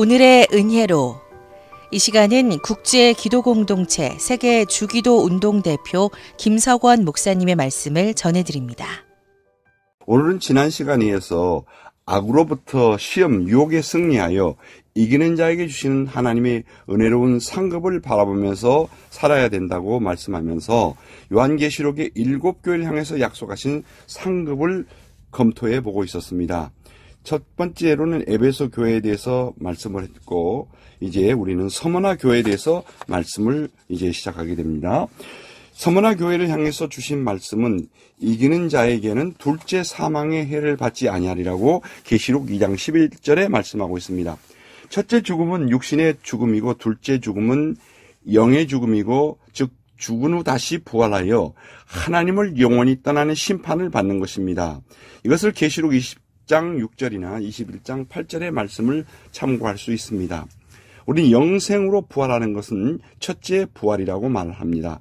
오늘의 은혜로 이 시간은 국제 기도 공동체 세계 주기도 운동 대표 김석원 목사님의 말씀을 전해드립니다. 오늘은 지난 시간에 이어서 악으로부터 시험, 유혹에 승리하여 이기는 자에게 주시는 하나님의 은혜로운 상급을 바라보면서 살아야 된다고 말씀하면서 요한계시록의 7교회를 향해서 약속하신 상급을 검토해 보고 있었습니다. 첫 번째로는 에베소 교회에 대해서 말씀을 했고, 이제 우리는 서머나 교회에 대해서 말씀을 이제 시작하게 됩니다. 서머나 교회를 향해서 주신 말씀은 이기는 자에게는 둘째 사망의 해를 받지 아니하리라고 계시록 2장 11절에 말씀하고 있습니다. 첫째 죽음은 육신의 죽음이고 둘째 죽음은 영의 죽음이고, 즉 죽은 후 다시 부활하여 하나님을 영원히 떠나는 심판을 받는 것입니다. 이것을 계시록 20장 6절이나 21장 8절의 말씀을 참고할 수 있습니다. 우리는 영생으로 부활하는 것은 첫째 부활이라고 말을 합니다.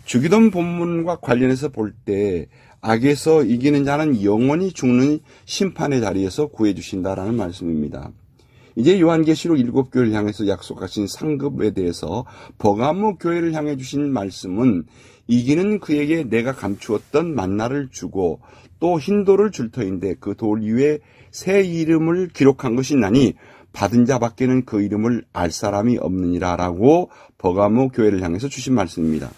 주기도문 본문과 관련해서 볼 때 악에서 이기는 자는 영원히 죽는 심판의 자리에서 구해주신다라는 말씀입니다. 이제 요한계시록 7교회를 향해서 약속하신 상급에 대해서 버가모 교회를 향해 주신 말씀은 이기는 그에게 내가 감추었던 만나를 주고 또 흰 돌을 줄 터인데 그 돌 위에 새 이름을 기록한 것이 나니 받은 자밖에는 그 이름을 알 사람이 없느니라 라고 버가모 교회를 향해서 주신 말씀입니다.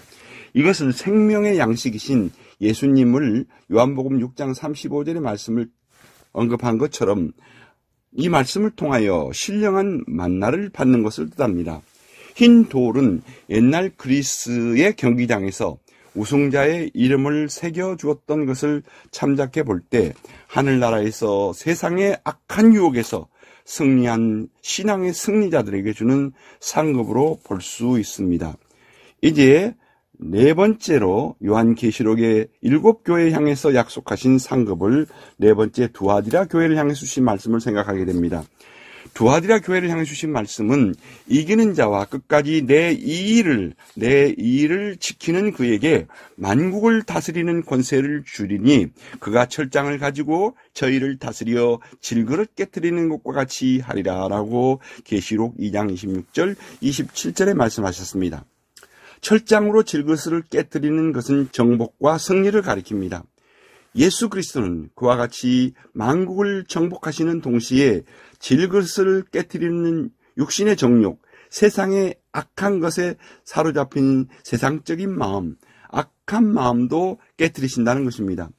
이것은 생명의 양식이신 예수님을 요한복음 6장 35절의 말씀을 언급한 것처럼 이 말씀을 통하여 신령한 만나를 받는 것을 뜻합니다. 흰 돌은 옛날 그리스의 경기장에서 우승자의 이름을 새겨 주었던 것을 참작해 볼 때 하늘나라에서 세상의 악한 유혹에서 승리한 신앙의 승리자들에게 주는 상급으로 볼 수 있습니다. 이제 네 번째로 요한계시록의 7교회에 향해서 약속하신 상급을 네 번째 두아디라 교회를 향해 주신 말씀을 생각하게 됩니다. 두아디라 교회를 향해 주신 말씀은 이기는 자와 끝까지 내 이의를 지키는 그에게 만국을 다스리는 권세를 주리니 그가 철장을 가지고 저희를 다스려 질그릇 깨뜨리는 것과 같이 하리라 라고 계시록 2장 26절 27절에 말씀하셨습니다. 철장으로 질그릇을 깨뜨리는 것은 정복과 승리를 가리킵니다. 예수 그리스도는 그와 같이 만국을 정복하시는 동시에 질그릇을 깨뜨리는 육신의 정욕, 세상의 악한 것에 사로잡힌 세상적인 마음, 악한 마음도 깨뜨리신다는 것입니다.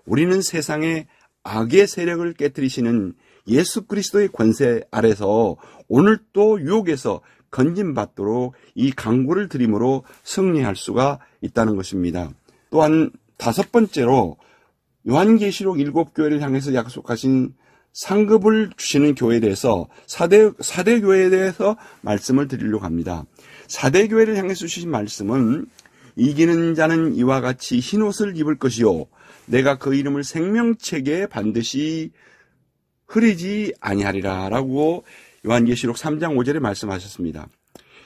우리는 세상의 악의 세력을 깨뜨리시는 예수 그리스도의 권세 아래서 오늘 또 유혹에서 건진받도록 이 강구를 드림으로 승리할 수가 있다는 것입니다. 또한 다섯 번째로 요한계시록 7교회를 향해서 약속하신 상급을 주시는 교회에 대해서 사대 교회에 대해서 말씀을 드리려고 합니다. 사대 교회를 향해서 주신 말씀은 이기는 자는 이와 같이 흰옷을 입을 것이요 내가 그 이름을 생명책에 반드시 흐리지 아니하리라 라고 요한계시록 3장 5절에 말씀하셨습니다.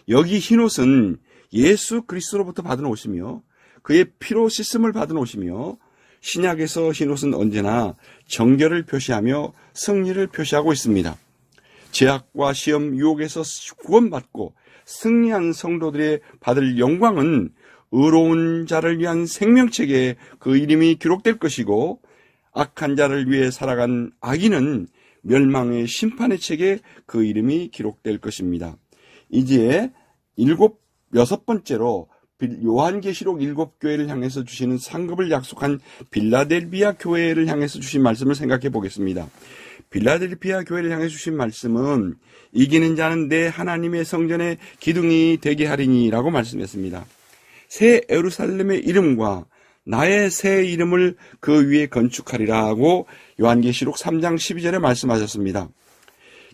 여기 흰옷은 예수 그리스도로부터 받은 옷이며 그의 피로 씻음을 받은 옷이며 신약에서 흰옷은 언제나 정결을 표시하며 승리를 표시하고 있습니다. 죄악과 시험, 유혹에서 구원받고 승리한 성도들의 받을 영광은 의로운 자를 위한 생명책에 그 이름이 기록될 것이고 악한 자를 위해 살아간 악인은 멸망의 심판의 책에 그 이름이 기록될 것입니다. 이제 여섯 번째로 요한계시록 7교회를 향해서 주시는 상급을 약속한 빌라델비아 교회를 향해서 주신 말씀을 생각해 보겠습니다. 빌라델비아 교회를 향해 주신 말씀은 이기는 자는 내 하나님의 성전의 기둥이 되게 하리니 라고 말씀했습니다. 새 예루살렘의 이름과 나의 새 이름을 그 위에 건축하리라고 요한계시록 3장 12절에 말씀하셨습니다.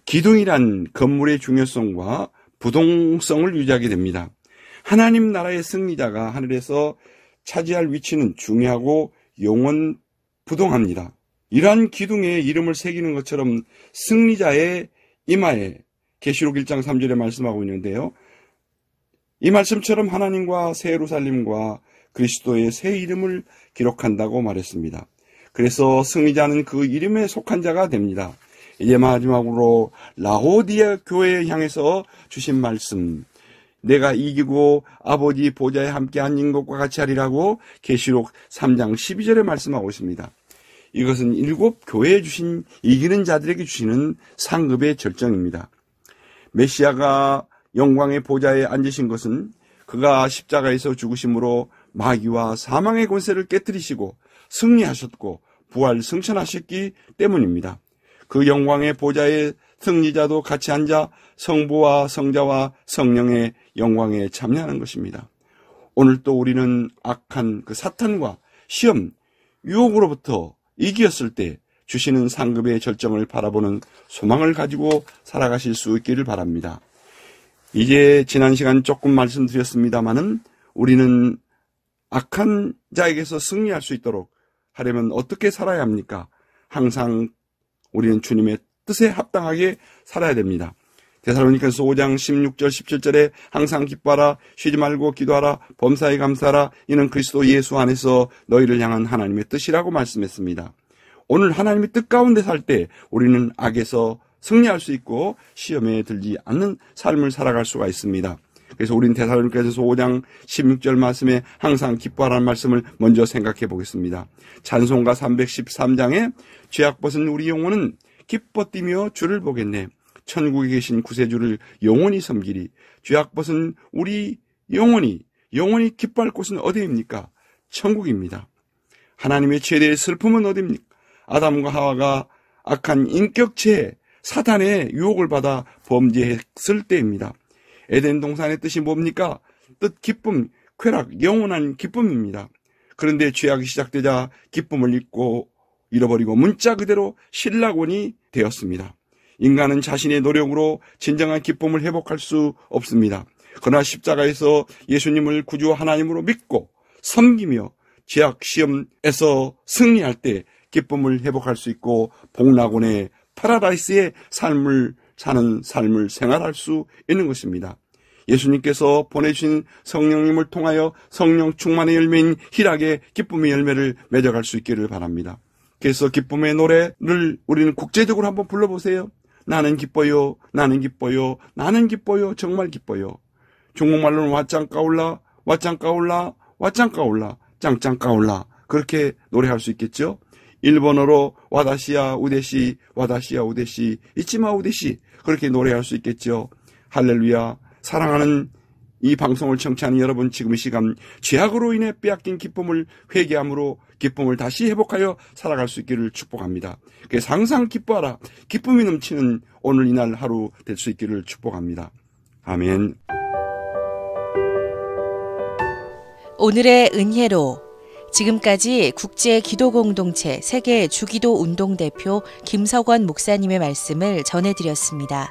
기둥이란 건물의 중요성과 부동성을 유지하게 됩니다. 하나님 나라의 승리자가 하늘에서 차지할 위치는 중요하고 영원부동합니다. 이러한 기둥에 이름을 새기는 것처럼 승리자의 이마에 계시록 1장 3절에 말씀하고 있는데요. 이 말씀처럼 하나님과 새 예루살렘과 그리스도의 새 이름을 기록한다고 말했습니다. 그래서 승리자는 그 이름에 속한 자가 됩니다. 이제 마지막으로 라오디아 교회에 향해서 주신 말씀, 내가 이기고 아버지 보좌에 함께 앉은 것과 같이 하리라고 계시록 3장 12절에 말씀하고 있습니다. 이것은 7 교회에 주신 이기는 자들에게 주시는 상급의 절정입니다. 메시아가 영광의 보좌에 앉으신 것은 그가 십자가에서 죽으심으로 마귀와 사망의 권세를 깨뜨리시고 승리하셨고 부활 승천하셨기 때문입니다. 그 영광의 보좌에 승리자도 같이 앉아 성부와 성자와 성령의 영광에 참여하는 것입니다. 오늘 또 우리는 악한 그 사탄과 시험, 유혹으로부터 이겼을 때 주시는 상급의 절정을 바라보는 소망을 가지고 살아가실 수 있기를 바랍니다. 이제 지난 시간 조금 말씀드렸습니다마는 우리는 악한 자에게서 승리할 수 있도록 하려면 어떻게 살아야 합니까? 항상 우리는 주님의 뜻에 합당하게 살아야 됩니다. 데살로니가서 5장 16절 17절에 항상 기뻐하라, 쉬지 말고 기도하라, 범사에 감사하라, 이는 그리스도 예수 안에서 너희를 향한 하나님의 뜻이라고 말씀했습니다. 오늘 하나님의 뜻 가운데 살 때 우리는 악에서 승리할 수 있고 시험에 들지 않는 삶을 살아갈 수가 있습니다. 그래서 우리는 데살로니가서 5장 16절 말씀에 항상 기뻐하라는 말씀을 먼저 생각해 보겠습니다. 찬송가 313장에 죄악 벗은 우리 영혼은 기뻐 뛰며 주를 보겠네. 천국에 계신 구세주를 영원히 섬기리. 죄악 벗은 우리 영혼이 기뻐할 곳은 어디입니까? 천국입니다. 하나님의 최대의 슬픔은 어디입니까? 아담과 하와가 악한 인격체 사탄의 유혹을 받아 범죄했을 때입니다. 에덴 동산의 뜻이 뭡니까? 뜻, 기쁨, 쾌락, 영원한 기쁨입니다. 그런데 죄악이 시작되자 기쁨을 잃어버리고 문자 그대로 신라곤이 되었습니다. 인간은 자신의 노력으로 진정한 기쁨을 회복할 수 없습니다. 그러나 십자가에서 예수님을 구주 하나님으로 믿고 섬기며 죄악 시험에서 승리할 때 기쁨을 회복할 수 있고 복락원의 파라다이스의 삶을 사는 삶을 생활할 수 있는 것입니다. 예수님께서 보내주신 성령님을 통하여 성령 충만의 열매인 희락의 기쁨의 열매를 맺어갈 수 있기를 바랍니다. 그래서 기쁨의 노래를 우리는 국제적으로 한번 불러보세요. 나는 기뻐요, 나는 기뻐요, 나는 기뻐요, 정말 기뻐요. 중국말로는 왓짱까올라, 왓짱까올라, 왓짱까올라, 짱짱까올라, 그렇게 노래할 수 있겠죠. 일본어로 와다시야 우데시, 와다시야 우데시, 이치마 우데시, 그렇게 노래할 수 있겠죠. 할렐루야. 사랑하는 이 방송을 청취하는 여러분, 지금 이 시간 죄악으로 인해 빼앗긴 기쁨을 회개함으로 기쁨을 다시 회복하여 살아갈 수 있기를 축복합니다. 그래서 항상 기뻐하라. 기쁨이 넘치는 오늘 이날 하루 될 수 있기를 축복합니다. 아멘. 오늘의 은혜로 지금까지 국제기도공동체 세계 주기도 운동대표 김석원 목사님의 말씀을 전해드렸습니다.